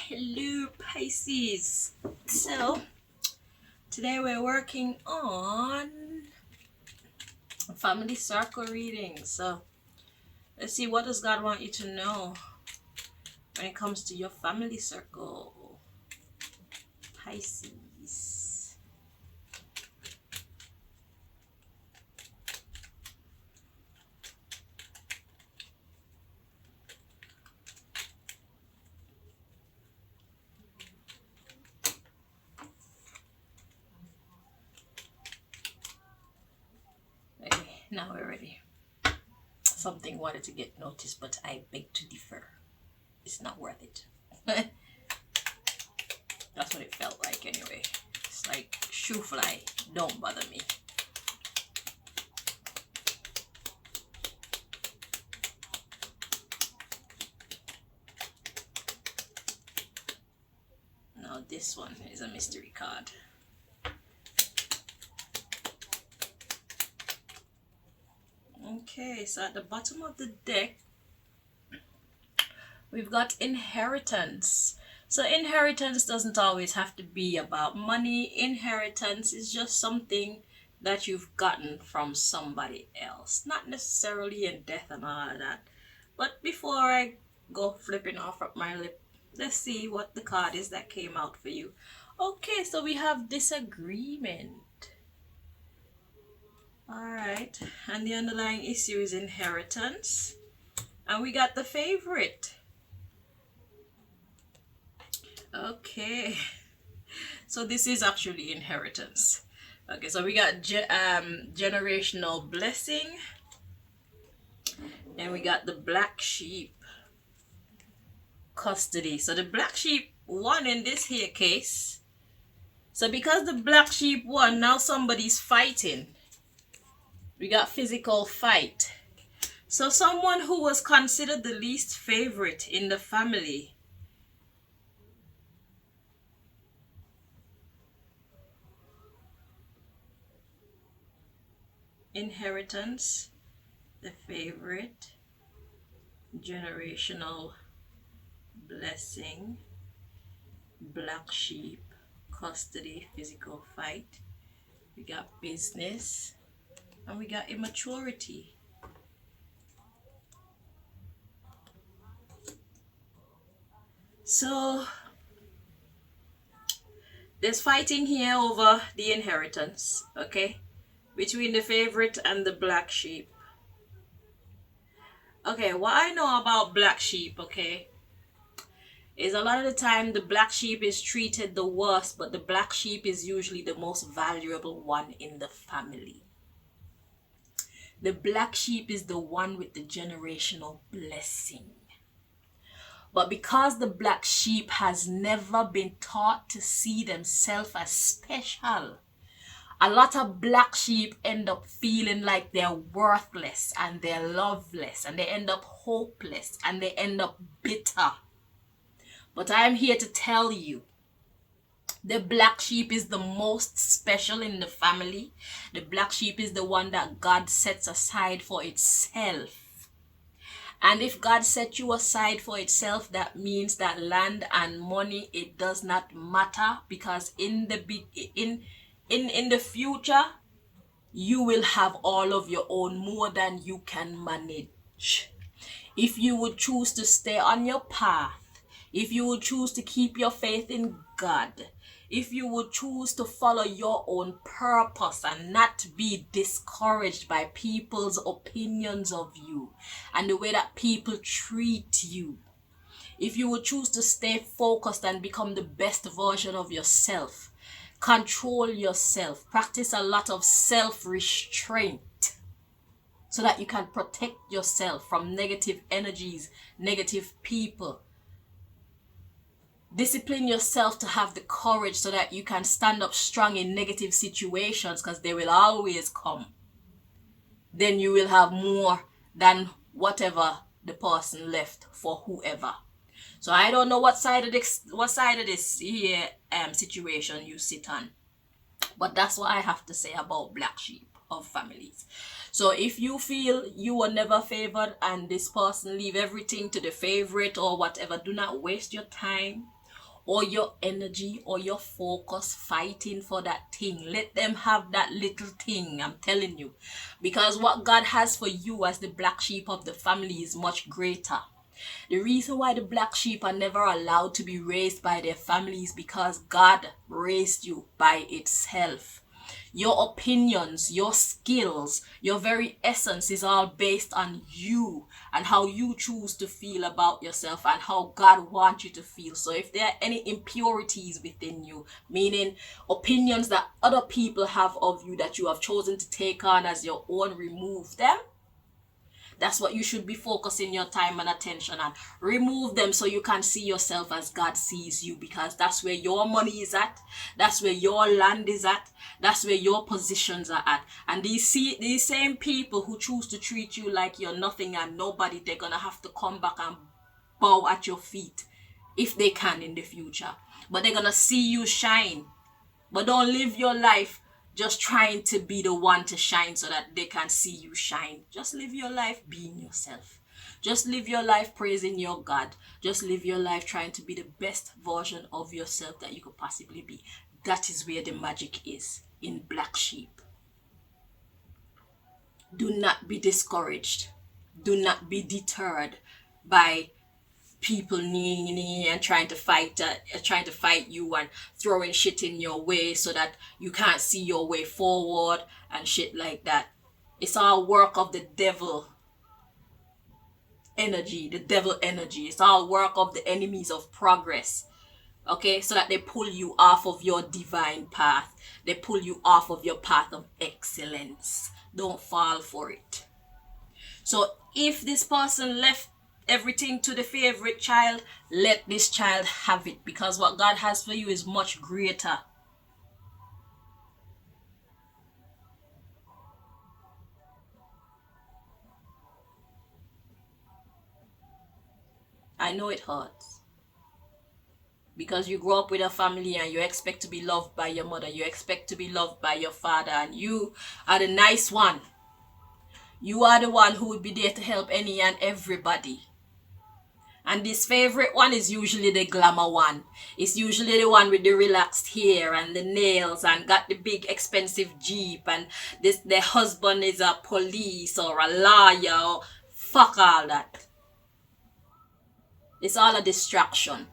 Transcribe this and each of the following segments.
Hello Pisces. So today we're working on family circle reading. So let's see, what does God want you to know when it comes to your family circle, Pisces. Okay, now we're ready. Something wanted to get noticed, but I beg to differ. It's not worth it. That's what it felt like anyway. It's like, shoe fly, don't bother me. Now this one is a mystery card. Okay, so at the bottom of the deck, we've got inheritance. So inheritance doesn't always have to be about money. Inheritance is just something that you've gotten from somebody else. Not necessarily in death and all of that. But before I go flipping off at my lip, let's see what the card is that came out for you. Okay, so we have disagreement. Alright, and the underlying issue is inheritance. And we got the favorite. Okay, so this is actually inheritance. Okay, so we got generational blessing. And we got the black sheep, custody. So the black sheep won in this here case. So because the black sheep won, now somebody's fighting. We got physical fight. So someone who was considered the least favorite in the family inheritance, the favorite, generational blessing, black sheep, custody, physical fight. We got business, and we got immaturity. So there's fighting here over the inheritance, okay, between the favorite and the black sheep. Okay, what I know about black sheep, okay, is a lot of the time the black sheep is treated the worst, but the black sheep is usually the most valuable one in the family. The black sheep is the one with the generational blessing. But because the black sheep has never been taught to see themselves as special, a lot of black sheep end up feeling like they're worthless and they're loveless, and they end up hopeless and they end up bitter. But I'm here to tell you, the black sheep is the most special in the family. The black sheep is the one that God sets aside for itself. And if God set you aside for itself, that means that land and money, it does not matter, because in the future, you will have all of your own, more than you can manage. If you would choose to stay on your path, if you would choose to keep your faith in God, if you would choose to follow your own purpose and not be discouraged by people's opinions of you and the way that people treat you, if you would choose to stay focused and become the best version of yourself, control yourself, practice a lot of self-restraint so that you can protect yourself from negative energies, negative people. Discipline yourself to have the courage so that you can stand up strong in negative situations, because they will always come. Then you will have more than whatever the person left for whoever. So I don't know what side of this here situation you sit on, but that's what I have to say about black sheep of families. So if you feel you were never favored and this person leave everything to the favorite or whatever, do not waste your time. or your energy or your focus fighting for that thing. Let them have that little thing, I'm telling you. Because what God has for you as the black sheep of the family is much greater. The reason why the black sheep are never allowed to be raised by their families because God raised you by itself. Your opinions, your skills, your very essence is all based on you and how you choose to feel about yourself and how God wants you to feel. So if there are any impurities within you, meaning opinions that other people have of you that you have chosen to take on as your own, remove them. That's what you should be focusing your time and attention on. Remove them so you can see yourself as God sees you, because that's where your money is at. That's where your land is at. That's where your positions are at. And these same people who choose to treat you like you're nothing and nobody, they're going to have to come back and bow at your feet if they can in the future. But they're going to see you shine. But don't live your life just trying to be the one to shine so that they can see you shine. Just live your life being yourself. Just live your life praising your God. Just live your life trying to be the best version of yourself that you could possibly be. That is where the magic is, in black sheep. Do not be discouraged. Do not be deterred by people and trying to fight you and throwing shit in your way so that you can't see your way forward and shit like that. It's all work of the devil energy. It's all work of the enemies of progress. Okay, so that they pull you off of your divine path. They pull you off of your path of excellence. Don't fall for it. So if this person left everything to the favorite child, let this child have it, because what God has for you is much greater. I know it hurts, because you grow up with a family and you expect to be loved by your mother, you expect to be loved by your father, and you are the nice one. You are the one who would be there to help any and everybody. And this favorite one is usually the glamour one. It's usually the one with the relaxed hair and the nails and got the big expensive Jeep, and their husband is a police or a lawyer or fuck all that. It's all a distraction.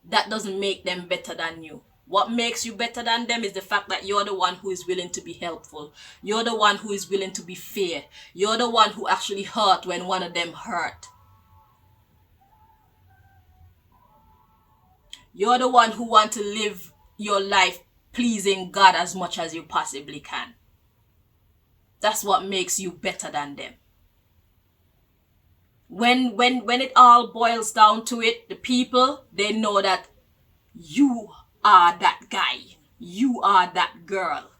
That doesn't make them better than you. What makes you better than them is the fact that you're the one who is willing to be helpful. You're the one who is willing to be fair. You're the one who actually hurt when one of them hurt. You're the one who want to live your life pleasing God as much as you possibly can. That's what makes you better than them. When it all boils down to it, the people, they know that you are that guy. You are that girl.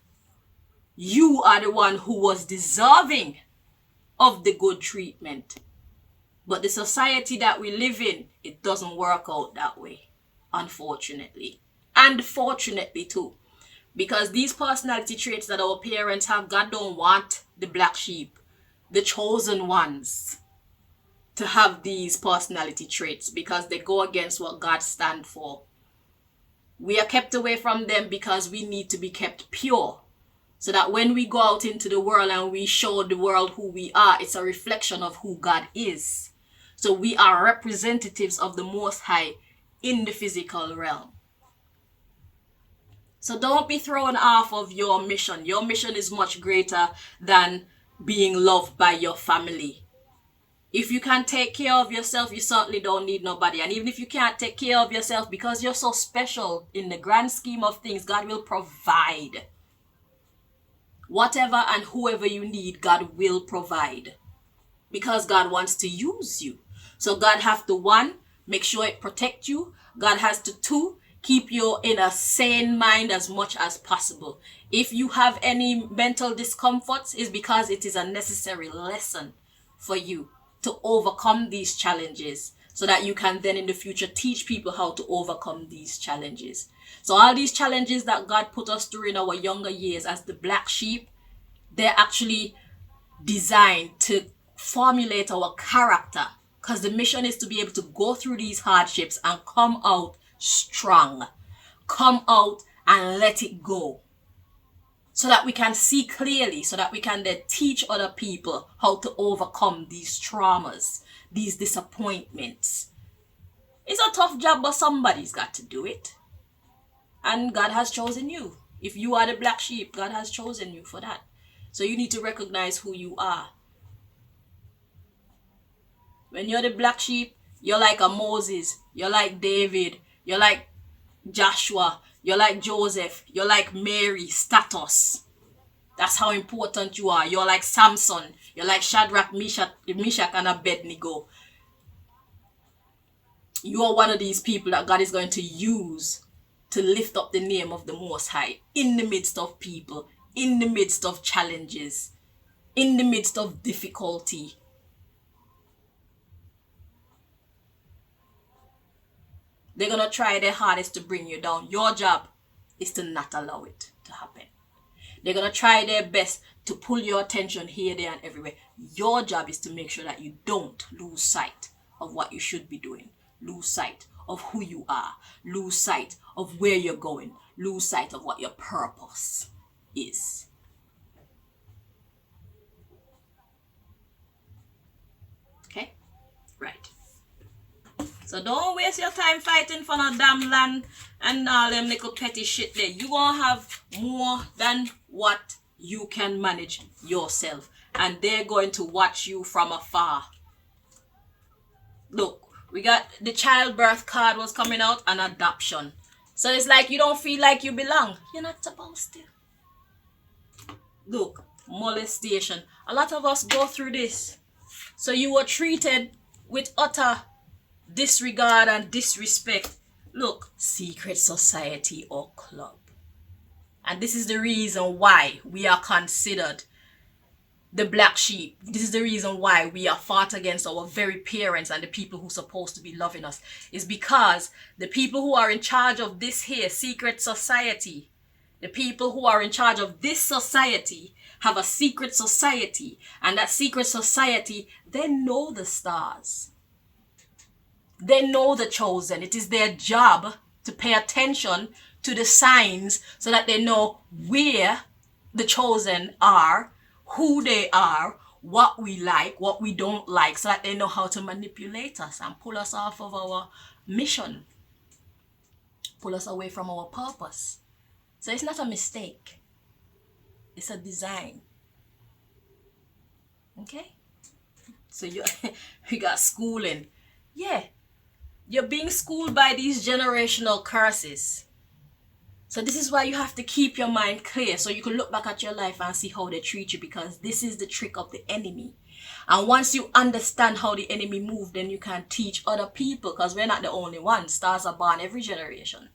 You are the one who was deserving of the good treatment. But the society that we live in, it doesn't work out that way. Unfortunately. And fortunately too. Because these personality traits that our parents have, God don't want the black sheep, the chosen ones, to have these personality traits, because they go against what God stands for. We are kept away from them because we need to be kept pure. So that when we go out into the world and we show the world who we are, it's a reflection of who God is. So we are representatives of the Most High in the physical realm. So don't be thrown off of your mission. Your mission is much greater than being loved by your family. If you can take care of yourself, you certainly don't need nobody. And even if you can't take care of yourself, because you're so special in the grand scheme of things, God will provide. Whatever and whoever you need, God will provide. Because God wants to use you. So God has to, one, make sure it protects you. God has to, two, keep you in a sane mind as much as possible. If you have any mental discomforts, it's because it is a necessary lesson for you to overcome these challenges, so that you can then in the future teach people how to overcome these challenges. So all these challenges that God put us through in our younger years as the black sheep, they're actually designed to formulate our character, because the mission is to be able to go through these hardships and come out strong. Come out and let it go. So that we can see clearly, so that we can then teach other people how to overcome these traumas, these disappointments. It's a tough job, but somebody's got to do it. And God has chosen you. If you are the black sheep, God has chosen you for that. So you need to recognize who you are. When you're the black sheep, you're like a Moses, you're like David, you're like Joshua, you're like Joseph, you're like Mary, status. That's how important you are. You're like Samson, you're like Shadrach, Meshach, and Abednego. You are one of these people that God is going to use to lift up the name of the Most High in the midst of people, in the midst of challenges, in the midst of difficulty. They're going to try their hardest to bring you down. Your job is to not allow it to happen. They're going to try their best to pull your attention here, there, and everywhere. Your job is to make sure that you don't lose sight of what you should be doing. Lose sight of who you are. Lose sight of where you're going. Lose sight of what your purpose is. Okay? Right. So don't waste your time fighting for no damn land and all them little petty shit there. You gonna have more than what you can manage yourself. And they're going to watch you from afar. Look, we got the childbirth card was coming out and adoption. So it's like you don't feel like you belong. You're not supposed to. Look, molestation. A lot of us go through this. So you were treated with utter disregard and disrespect. Look, secret society or club. And this is the reason why we are considered the black sheep. This is the reason why we are fought against our very parents and the people who are supposed to be loving us. Is because the people who are in charge of this here secret society, the people who are in charge of this society have a secret society. And that secret society, they know the stars. They know the chosen. It is their job to pay attention to the signs so that they know where the chosen are, who they are, what we like, what we don't like, so that they know how to manipulate us and pull us off of our mission, pull us away from our purpose. So it's not a mistake. It's a design. Okay? So you got schooling. Yeah. You're being schooled by these generational curses. So this is why you have to keep your mind clear so you can look back at your life and see how they treat you, because this is the trick of the enemy. And once you understand how the enemy moves, then you can teach other people, because we're not the only ones. Stars are born every generation.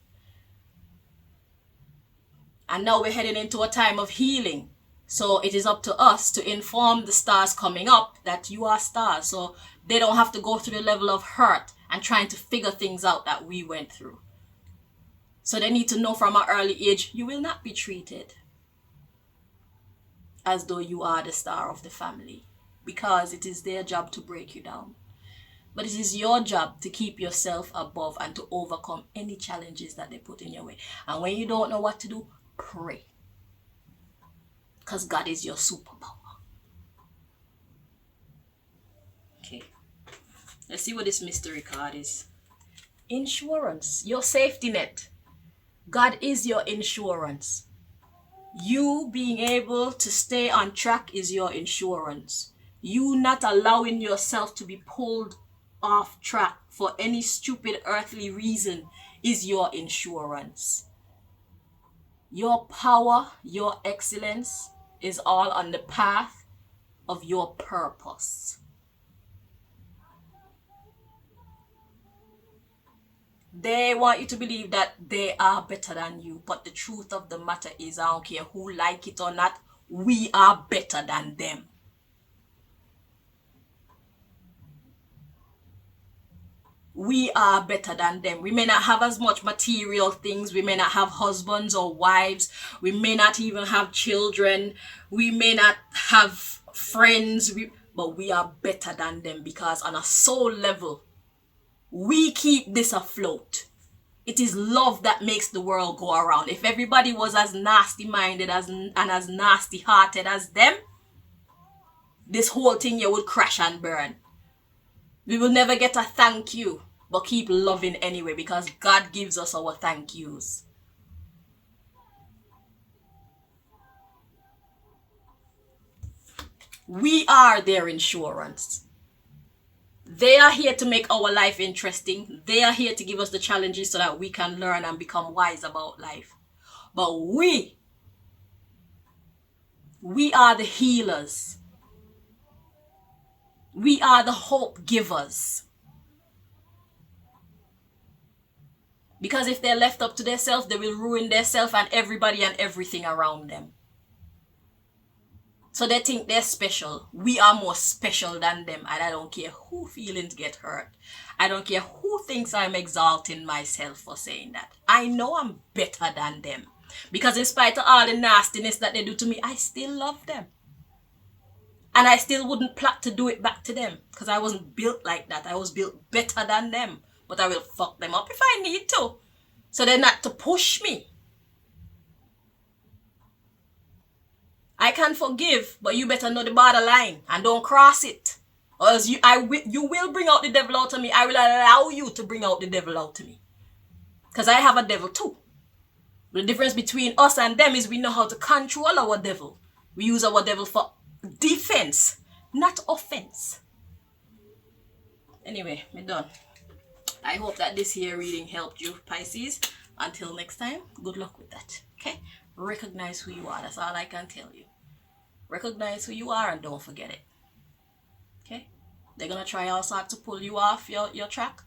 And now we're heading into a time of healing. So it is up to us to inform the stars coming up that you are stars. So they don't have to go through the level of hurt and trying to figure things out that we went through. So they need to know from an early age, you will not be treated as though you are the star of the family, because it is their job to break you down. But it is your job to keep yourself above and to overcome any challenges that they put in your way. And when you don't know what to do, pray. Because God is your superpower. Okay. Let's see what this mystery card is. Insurance. Your safety net. God is your insurance. You being able to stay on track is your insurance. You not allowing yourself to be pulled off track for any stupid earthly reason is your insurance. Your power, your excellence is all on the path of your purpose. They want you to believe that they are better than you. But the truth of the matter is, I don't care who like it or not, we are better than them. We are better than them. We may not have as much material things. We may not have husbands or wives. We may not even have children. We may not have friends. But we are better than them, because on a soul level, we keep this afloat. It is love that makes the world go around. If everybody was as nasty minded and as nasty hearted as them, this whole thing here would crash and burn. We will never get a thank you, but keep loving anyway, because God gives us our thank yous. We are their insurance. They are here to make our life interesting. They are here to give us the challenges so that we can learn and become wise about life. But we are the healers. We are the hope givers. Because if they're left up to themselves, they will ruin themselves and everybody and everything around them. So they think they're special. We are more special than them. And I don't care who feelings get hurt. I don't care who thinks I'm exalting myself for saying that. I know I'm better than them. Because in spite of all the nastiness that they do to me, I still love them. And I still wouldn't plot to do it back to them. Because I wasn't built like that. I was built better than them. But I will fuck them up if I need to. So they're not to push me. I can forgive, but you better know the borderline and don't cross it. Or else you will bring out the devil out of me. I will allow you to bring out the devil out of me. Because I have a devil too. The difference between us and them is we know how to control our devil. We use our devil for defense, not offense. Anyway, we're done. I hope that this here reading helped you, Pisces. Until next time, good luck with that. Okay? Recognize who you are. That's all I can tell you. Recognize who you are and don't forget it. Okay? They're going to try all sorts to pull you off your track.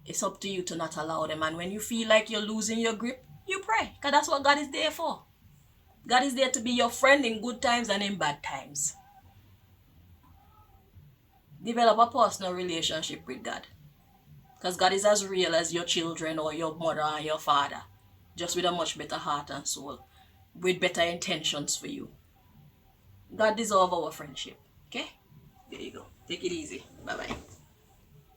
It's up to you to not allow them. And when you feel like you're losing your grip, you pray. Because that's what God is there for. God is there to be your friend in good times and in bad times. Develop a personal relationship with God. Because God is as real as your children or your mother or your father. Just with a much better heart and soul. With better intentions for you. God deserves our friendship. Okay? There you go. Take it easy. Bye-bye.